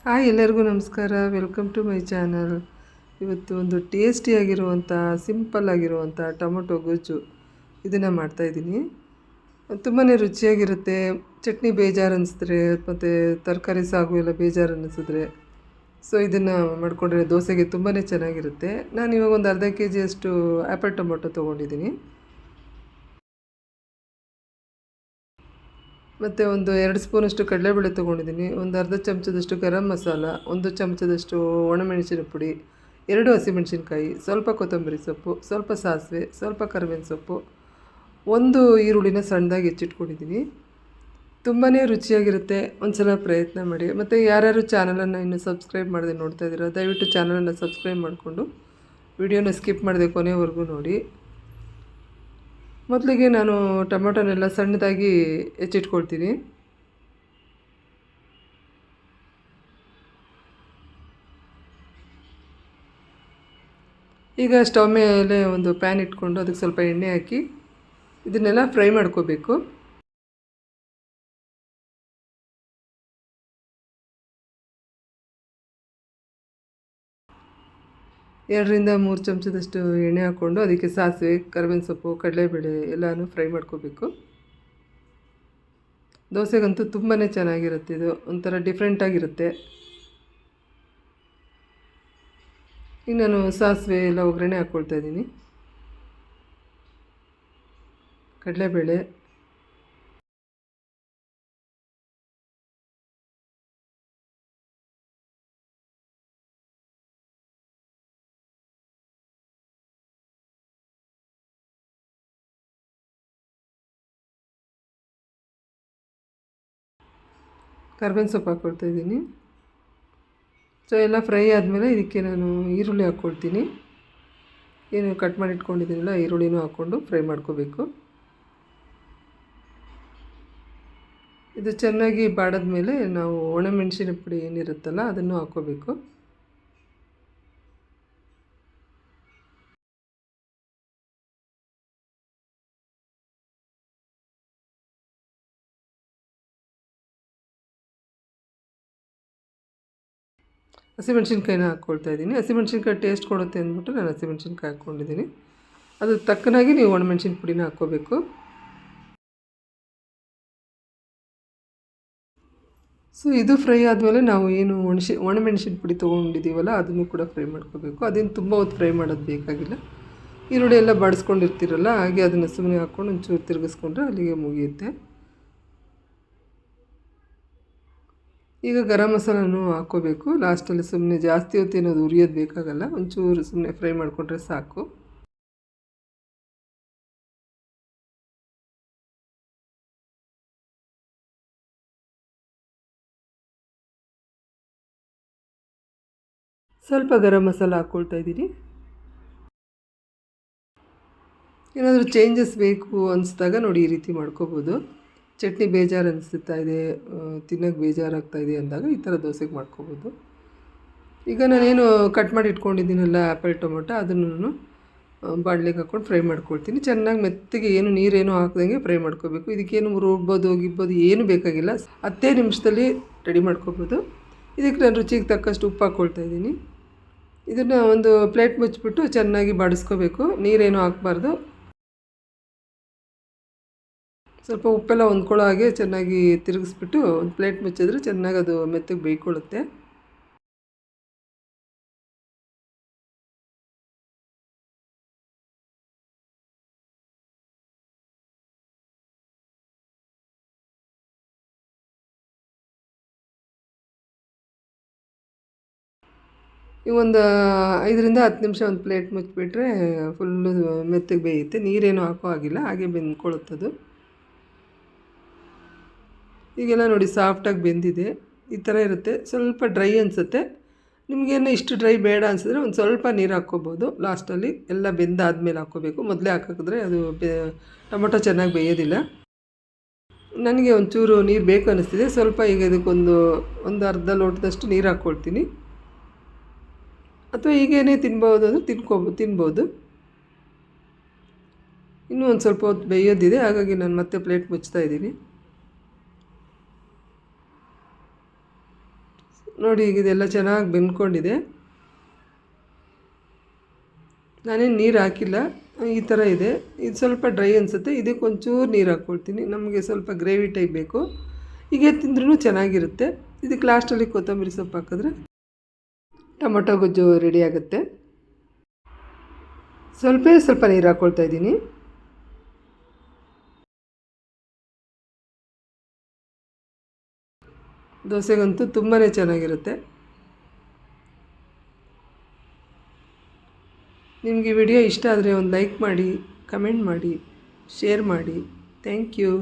Hi, ಎಲ್ಲರಿಗೂ ನಮಸ್ಕಾರ. Welcome to my channel. ಇವತ್ತು ಒಂದು ಟೇಸ್ಟಿಯಾಗಿರುವಂಥ ಸಿಂಪಲ್ ಆಗಿರುವಂಥ ಟೊಮೊಟೊ ಗೊಜ್ಜು ಇದನ್ನು ಮಾಡ್ತಾಯಿದ್ದೀನಿ. ತುಂಬಾ ರುಚಿಯಾಗಿರುತ್ತೆ. ಚಟ್ನಿ ಬೇಜಾರು ಅನಿಸಿದ್ರೆ ಮತ್ತು ತರಕಾರಿ ಸಾಗು ಎಲ್ಲ ಬೇಜಾರು ಅನ್ನಿಸಿದ್ರೆ ಇದನ್ನು ಮಾಡಿಕೊಂಡ್ರೆ ದೋಸೆಗೆ ತುಂಬಾ ಚೆನ್ನಾಗಿರುತ್ತೆ. ನಾನು ಇವಾಗ ಒಂದು ಅರ್ಧ kg ಆ್ಯಪಲ್ ಟೊಮೊಟೊ ತೊಗೊಂಡಿದ್ದೀನಿ. ಮತ್ತು ಒಂದು 2 ಸ್ಪೂನಷ್ಟು ಕಡಲೆಬೇಳೆ ತೊಗೊಂಡಿದ್ದೀನಿ. ಒಂದು ಅರ್ಧ ಚಮಚದಷ್ಟು ಗರಂ ಮಸಾಲ, 1 ಚಮಚದಷ್ಟು ಒಣಮೆಣಸಿನ ಪುಡಿ, 2 ಹಸಿಮೆಣಸಿನ್ಕಾಯಿ, ಸ್ವಲ್ಪ ಕೊತ್ತಂಬರಿ ಸೊಪ್ಪು, ಸ್ವಲ್ಪ ಸಾಸಿವೆ, ಸ್ವಲ್ಪ ಕರಿಬೇವಿನ ಸೊಪ್ಪು, 1 ಈರುಳ್ಳಿನ ಸಣ್ಣದಾಗಿ ಹೆಚ್ಚಿಟ್ಕೊಂಡಿದ್ದೀನಿ. ತುಂಬಾ ರುಚಿಯಾಗಿರುತ್ತೆ. ಒಂದು ಸಲ ಪ್ರಯತ್ನ ಮಾಡಿ. ಮತ್ತು ಯಾರ್ಯಾರು ಚಾನಲನ್ನು ಇನ್ನೂ ಸಬ್ಸ್ಕ್ರೈಬ್ ಮಾಡದೆ ನೋಡ್ತಾ ಇದ್ದೀರಾ, ದಯವಿಟ್ಟು ಚಾನಲನ್ನು ಸಬ್ಸ್ಕ್ರೈಬ್ ಮಾಡಿಕೊಂಡು ವಿಡಿಯೋನ ಸ್ಕಿಪ್ ಮಾಡದೆ ಕೊನೆವರೆಗೂ ನೋಡಿ. ಮೊದಲಿಗೆ ನಾನು ಟೊಮೊಟೊನೆಲ್ಲ ಸಣ್ಣದಾಗಿ ಹೆಚ್ಚಿಟ್ಕೊಳ್ತೀನಿ. ಈಗ ಸ್ಟವ್ ಮೇಲೆ ಒಂದು ಪ್ಯಾನ್ ಇಟ್ಕೊಂಡು ಅದಕ್ಕೆ ಸ್ವಲ್ಪ ಎಣ್ಣೆ ಹಾಕಿ ಇದನ್ನೆಲ್ಲ ಫ್ರೈ ಮಾಡ್ಕೋಬೇಕು. ಎರಡರಿಂದ 3 ಚಮಚದಷ್ಟು ಎಣ್ಣೆ ಹಾಕ್ಕೊಂಡು ಅದಕ್ಕೆ ಸಾಸಿವೆ, ಕರಿಬೇವಿನ ಸೊಪ್ಪು, ಕಡಲೆಬೇಳೆ ಎಲ್ಲನೂ ಫ್ರೈ ಮಾಡ್ಕೋಬೇಕು. ದೋಸೆಗಂತೂ ತುಂಬಾ ಚೆನ್ನಾಗಿರುತ್ತೆ. ಇದು ಒಂಥರ ಡಿಫ್ರೆಂಟಾಗಿರುತ್ತೆ. ಈಗ ನಾನು ಸಾಸಿವೆ ಎಲ್ಲ ಒಗ್ಗರಣೆ ಹಾಕ್ಕೊಳ್ತಾ ಇದ್ದೀನಿ. ಕಡಲೆಬೇಳೆ, ಕರಿಬೇವಿನ ಸೊಪ್ಪು ಹಾಕ್ಕೊಳ್ತಾ ಇದ್ದೀನಿ. ಎಲ್ಲ ಫ್ರೈ ಆದಮೇಲೆ ಇದಕ್ಕೆ ನಾನು ಈರುಳ್ಳಿ ಹಾಕ್ಕೊಳ್ತೀನಿ. ಏನು ಕಟ್ ಮಾಡಿ ಇಟ್ಕೊಂಡಿದ್ದೀನಲ್ಲ ಈರುಳ್ಳಿನೂ ಹಾಕ್ಕೊಂಡು ಫ್ರೈ ಮಾಡ್ಕೋಬೇಕು. ಇದು ಚೆನ್ನಾಗಿ ಬಾಡಿದ ಮೇಲೆ ನಾವು ಒಣಮೆಣಸಿನ ಪುಡಿ ಏನಿರುತ್ತಲ್ಲ ಅದನ್ನು ಹಾಕ್ಕೋಬೇಕು. ಹಸಿಮೆಣ್ಸಿನ್ಕಾಯಿನ ಹಾಕ್ಕೊಳ್ತಾ ಇದ್ದೀನಿ. ಹಸಿಮೆಣ್ಸಿನ್ಕಾಯಿ ಟೇಸ್ಟ್ ಕೊಡುತ್ತೆ ಅಂದ್ಬಿಟ್ಟು ನಾನು ಹಸಿಮೆಣ್ಸಿನ್ಕಾಯಿ ಹಾಕ್ಕೊಂಡಿದ್ದೀನಿ. ಅದು ತಕ್ಕನಾಗಿ ನೀವು ಒಣಮೆಣ್ಸಿನ ಪುಡಿನ ಹಾಕ್ಕೋಬೇಕು. ಇದು ಫ್ರೈ ಆದಮೇಲೆ ನಾವು ಏನು ಒಣಮೆಣ್ಸಿನ ಪುಡಿ ತೊಗೊಂಡಿದ್ದೀವಲ್ಲ ಅದನ್ನು ಕೂಡ ಫ್ರೈ ಮಾಡ್ಕೋಬೇಕು. ಅದೇನು ತುಂಬ ಹೊತ್ತು ಫ್ರೈ ಮಾಡೋದು ಬೇಕಾಗಿಲ್ಲ. ಈರುಳ್ಳಿ ಎಲ್ಲ ಬಡಿಸ್ಕೊಂಡಿರ್ತೀರಲ್ಲ, ಹಾಗೆ ಅದನ್ನು ಸುಮ್ಮನೆ ಹಾಕ್ಕೊಂಡು ಒಂಚೂರು ತಿರುಗಿಸ್ಕೊಂಡ್ರೆ ಅಲ್ಲಿಗೆ ಮುಗಿಯುತ್ತೆ. ಈಗ ಗರಂ ಮಸಾಲನೂ ಹಾಕ್ಕೋಬೇಕು ಲಾಸ್ಟಲ್ಲಿ. ಸುಮ್ಮನೆ ಜಾಸ್ತಿ ಹೊತ್ತು ಏನದು ಉರಿಯೋದು ಬೇಕಾಗಲ್ಲ, ಒಂಚೂರು ಸುಮ್ಮನೆ ಫ್ರೈ ಮಾಡಿಕೊಂಡ್ರೆ ಸಾಕು. ಸ್ವಲ್ಪ ಗರಂ ಮಸಾಲ ಹಾಕ್ಕೊಳ್ತಾ ಇದ್ದೀನಿ. ಏನಾದರೂ ಚೇಂಜಸ್ ಬೇಕು ಅನಿಸ್ದಾಗ ನೋಡಿ ಈ ರೀತಿ ಮಾಡ್ಕೋಬೋದು. ಚಟ್ನಿ ಬೇಜಾರು ಅನಿಸ್ತಾ ಇದೆ, ತಿನ್ನೋಕ್ಕೆ ಬೇಜಾರಾಗ್ತಾಯಿದೆ ಅಂದಾಗ ಈ ಥರ ದೋಸೆಗೆ ಮಾಡ್ಕೋಬೋದು. ಈಗ ನಾನೇನು ಕಟ್ ಮಾಡಿ ಇಟ್ಕೊಂಡಿದ್ದೀನಲ್ಲ ಆ್ಯಪಲ್ ಟೊಮೊಟೊ, ಅದನ್ನು ಬಾಣಲೆಗೆ ಹಾಕ್ಕೊಂಡು ಫ್ರೈ ಮಾಡ್ಕೊಳ್ತೀನಿ. ಚೆನ್ನಾಗಿ ಮೆತ್ತಗೆ ಏನು ನೀರೇನು ಹಾಕ್ದಂಗೆ ಫ್ರೈ ಮಾಡ್ಕೋಬೇಕು. ಇದಕ್ಕೇನು ರುಬ್ಬೋದು ಗಿಬ್ಬೋದು ಏನು ಬೇಕಾಗಿಲ್ಲ. 10 ನಿಮಿಷದಲ್ಲಿ ರೆಡಿ ಮಾಡ್ಕೋಬೋದು. ಇದಕ್ಕೆ ನಾನು ರುಚಿಗೆ ತಕ್ಕಷ್ಟು ಉಪ್ಪು ಹಾಕ್ಕೊಳ್ತಾ ಇದ್ದೀನಿ. ಇದನ್ನು ಒಂದು ಪ್ಲೇಟ್ ಮುಚ್ಚಿಬಿಟ್ಟು ಚೆನ್ನಾಗಿ ಬಾಡಿಸ್ಕೋಬೇಕು. ನೀರೇನು ಹಾಕಬಾರ್ದು. ಸ್ವಲ್ಪ ಉಪ್ಪೆಲ್ಲ ಹೊಂದ್ಕೊಳ್ಳೋ ಹಾಗೆ ಚೆನ್ನಾಗಿ ತಿರುಗಿಸ್ಬಿಟ್ಟು ಒಂದು ಪ್ಲೇಟ್ ಮುಚ್ಚಿದ್ರೆ ಚೆನ್ನಾಗಿ ಅದು ಮೆತ್ತಗೆ ಬೇಯ್ಕೊಳ್ಳುತ್ತೆ. ಈ ಒಂದು 5ರಿಂದ 10 ನಿಮಿಷ ಒಂದು ಪ್ಲೇಟ್ ಮುಚ್ಚಿಬಿಟ್ರೆ ಫುಲ್ಲು ಮೆತ್ತಗೆ ಬೇಯುತ್ತೆ. ನೀರೇನು ಹಾಕೋ ಆಗಿಲ್ಲ, ಹಾಗೆ ಬೆಂದ್ಕೊಳ್ಳುತ್ತದು. ಈಗೆಲ್ಲ ನೋಡಿ ಸಾಫ್ಟಾಗಿ ಬೆಂದಿದೆ. ಈ ಥರ ಇರುತ್ತೆ. ಸ್ವಲ್ಪ ಡ್ರೈ ಅನಿಸುತ್ತೆ. ನಿಮಗೇನು ಇಷ್ಟು ಡ್ರೈ ಬೇಡ ಅನಿಸಿದ್ರೆ ಒಂದು ಸ್ವಲ್ಪ ನೀರು ಹಾಕ್ಕೋಬೋದು. ಲಾಸ್ಟಲ್ಲಿ ಎಲ್ಲ ಬೆಂದಾದ್ಮೇಲೆ ಹಾಕ್ಕೋಬೇಕು. ಮೊದಲೇ ಹಾಕಿದ್ರೆ ಅದು ಟೊಮೊಟೊ ಚೆನ್ನಾಗಿ ಬೇಯೋದಿಲ್ಲ. ನನಗೆ ಒಂಚೂರು ನೀರು ಬೇಕು ಅನ್ನಿಸ್ತಿದೆ. ಸ್ವಲ್ಪ ಈಗ ಇದಕ್ಕೊಂದು ಅರ್ಧ ಲೋಟದಷ್ಟು ನೀರು ಹಾಕ್ಕೊಳ್ತೀನಿ. ಅಥವಾ ಹೀಗೇ ತಿನ್ಬೋದು ಅಂದರೆ ತಿನ್ಬೋದು. ಇನ್ನೂ ಒಂದು ಸ್ವಲ್ಪ ಹೊತ್ತು ಬೇಯೋದಿದೆ, ಹಾಗಾಗಿ ನಾನು ಮತ್ತೆ ಪ್ಲೇಟ್ ಮುಚ್ತಾ ಇದ್ದೀನಿ. ನೋಡಿ ಈಗ ಇದೆಲ್ಲ ಚೆನ್ನಾಗಿ ಬೆಂದ್ಕೊಂಡಿದೆ. ನಾನೇನು ನೀರು ಹಾಕಿಲ್ಲ, ಈ ಥರ ಇದೆ. ಇದು ಸ್ವಲ್ಪ ಡ್ರೈ ಅನಿಸುತ್ತೆ, ಇದಕ್ಕೆ ಒಂಚೂರು ನೀರು ಹಾಕ್ಕೊಳ್ತೀನಿ. ನಮಗೆ ಸ್ವಲ್ಪ ಗ್ರೇವಿ ಟೈಪ್ ಬೇಕು. ಹೀಗೆ ತಿಂದ್ರೂ ಚೆನ್ನಾಗಿರುತ್ತೆ. ಇದಕ್ಕೆ ಲಾಸ್ಟಲ್ಲಿ ಕೊತ್ತಂಬರಿ ಸೊಪ್ಪು ಹಾಕಿದ್ರೆ ಟೊಮೊಟೊ ಗೊಜ್ಜು ರೆಡಿ ಆಗುತ್ತೆ. ಸ್ವಲ್ಪ ನೀರು ಹಾಕ್ಕೊಳ್ತಾ ಇದ್ದೀನಿ. ದೋಸೆಗಂತೂ ತುಂಬಾ ಚೆನ್ನಾಗಿರುತ್ತೆ. ನಿಮಗೆ ವಿಡಿಯೋ ಇಷ್ಟ ಆದರೆ ಒಂದು ಲೈಕ್ ಮಾಡಿ, ಕಮೆಂಟ್ ಮಾಡಿ, ಶೇರ್ ಮಾಡಿ. Thank you.